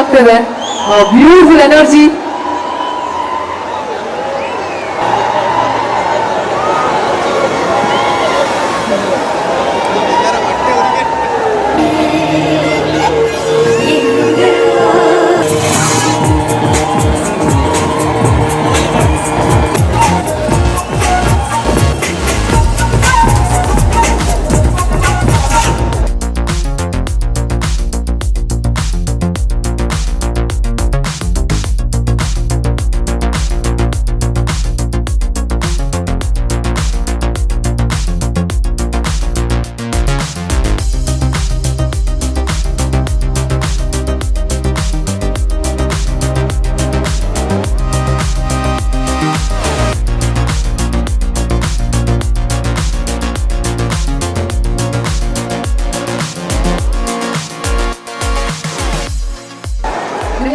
ಆಗ್ತದೆ, beautiful energy.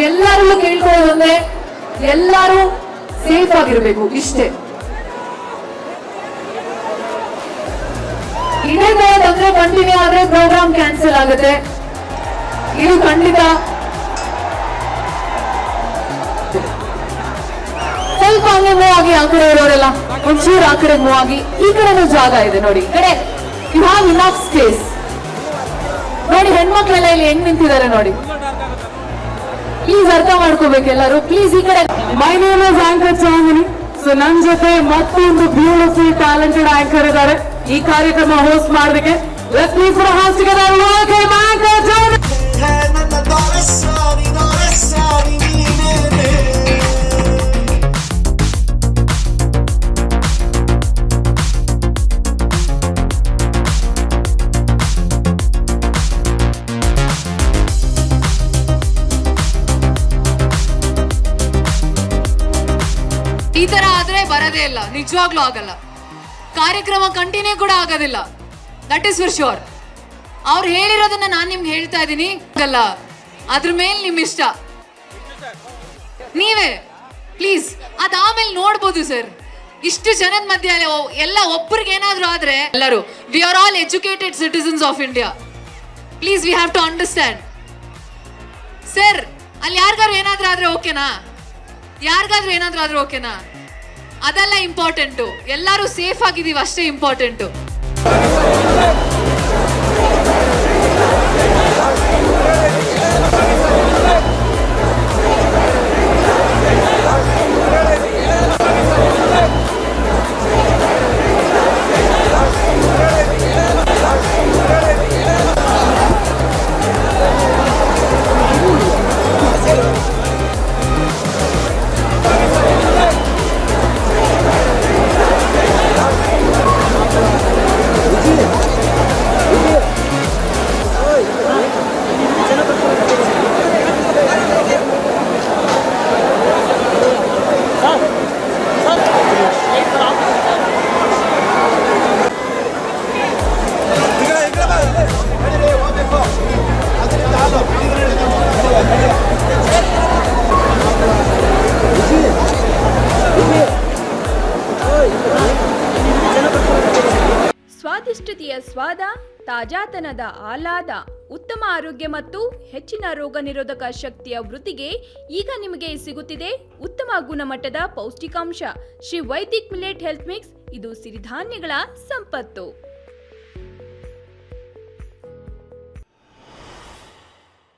ಎಲ್ಲರಲ್ಲೂ ಕೇಳ್ಕೊಳ್ಳೋದಂದ್ರೆ ಎಲ್ಲರೂ ಸೇಫ್ ಆಗಿರ್ಬೇಕು, ಇಷ್ಟೇ. ಇದೇ ತರ ತೊಂದರೆ ಕಂಟಿನ್ಯೂ ಆದ್ರೆ ಪ್ರೋಗ್ರಾಮ್ ಕ್ಯಾನ್ಸಲ್ ಆಗುತ್ತೆ, ಇದು ಖಂಡಿತ. ಸ್ವಲ್ಪ ಹಂಗೆ ಮೂವ್ ಆಗಿ, ಆ ಕಡೆ ಇರೋರೆಲ್ಲ ಒಂಚೂರು ಆ ಕಡೆ ಮೂವ್ ಆಗಿ. ಈ ಕಡೆನೂ ಜಾಗ ಇದೆ ನೋಡಿ, ಈ ಕಡೆ ಯು ಹ್ಯಾವ್ ಇನಫ್ ಸ್ಪೇಸ್. ನೋಡಿ ಹೆಣ್ಮಕ್ಳೆಲ್ಲ ಇಲ್ಲಿ ಹೆಂಗ್ ನಿಂತಿದ್ದಾರೆ ನೋಡಿ, ಪ್ಲೀಸ್ ಅರ್ಥ ಮಾಡ್ಕೋಬೇಕು ಎಲ್ಲರೂ, ಪ್ಲೀಸ್ ಈ ಕಡೆ. My name is anchor Chandini. So ನನ್ನ ಜೊತೆ ಮತ್ತೊಂದು ಬ್ಯೂಟಿಫುಲ್ ಟ್ಯಾಲೆಂಟೆಡ್ ಆಂಕರ್ ಇದ್ದಾರೆ ಈ ಕಾರ್ಯಕ್ರಮ ಹೋಸ್ಟ್ ಮಾಡೋದಕ್ಕೆ. Let's please for host together welcome anchor Chandini. ಈ ತರ ಆದ್ರೆ ಬರದೇ ಇಲ್ಲ, ನಿಜವಾಗ್ಲೂ ಆಗಲ್ಲ. ಕಾರ್ಯಕ್ರಮ ಕಂಟಿನ್ಯೂ ಕೂಡ ಆಗೋದಿಲ್ಲ, ದಟ್ ಇಸ್ ಫಾರ್ ಶೋರ್. ಅವ್ರು ಹೇಳಿರೋದನ್ನ ನಾನು ನಿಮ್ಗೆ ಹೇಳ್ತಾ ಇದ್ದೀನಿ, ಅಲ್ಲ ಅದ್ರ ಮೇಲೆ ನಿಮ್ ಇಷ್ಟ, ನೀವೇ ಪ್ಲೀಸ್. ಅದಾದ್ಮೇಲೆ ನೋಡ್ಬೋದು ಸರ್, ಇಷ್ಟು ಜನದ ಮಧ್ಯೆ ಎಲ್ಲ ಒಬ್ಬರಿಗೆ ಏನಾದ್ರು ಆದ್ರೆ ಎಲ್ಲರೂ, we are all educated citizens of India. Please we have to understand sir. ಅಲ್ಲಿ ಯಾರಿಗಾದ್ರು ಏನಾದ್ರೂ ಆದ್ರೆ ಓಕೆನಾ? ಯಾರಿಗಾದ್ರೂ ಏನಾದ್ರೂ ಆದ್ರೂ ಓಕೆನಾ? ಅದೆಲ್ಲ ಇಂಪಾರ್ಟೆಂಟು, ಎಲ್ಲರೂ ಸೇಫ್ ಆಗಿದೀವಿ ಅಷ್ಟೇ ಇಂಪಾರ್ಟೆಂಟು. ಸ್ವಾದಿಷ್ಟತೆಯ ಸ್ವಾದ, ತಾಜಾತನದ ಆಹ್ಲಾದ, ಉತ್ತಮ ಆರೋಗ್ಯ ಮತ್ತು ಹೆಚ್ಚಿನ ರೋಗ ನಿರೋಧಕ ಶಕ್ತಿಯ ವೃದ್ಧಿಗೆ ಈಗ ನಿಮಗೆ ಸಿಗುತ್ತಿದೆ ಉತ್ತಮ ಗುಣಮಟ್ಟದ ಪೌಷ್ಟಿಕಾಂಶ Shri Vaidik millet health mix. ಇದು ಸಿರಿಧಾನ್ಯಗಳ ಸಂಪತ್ತು.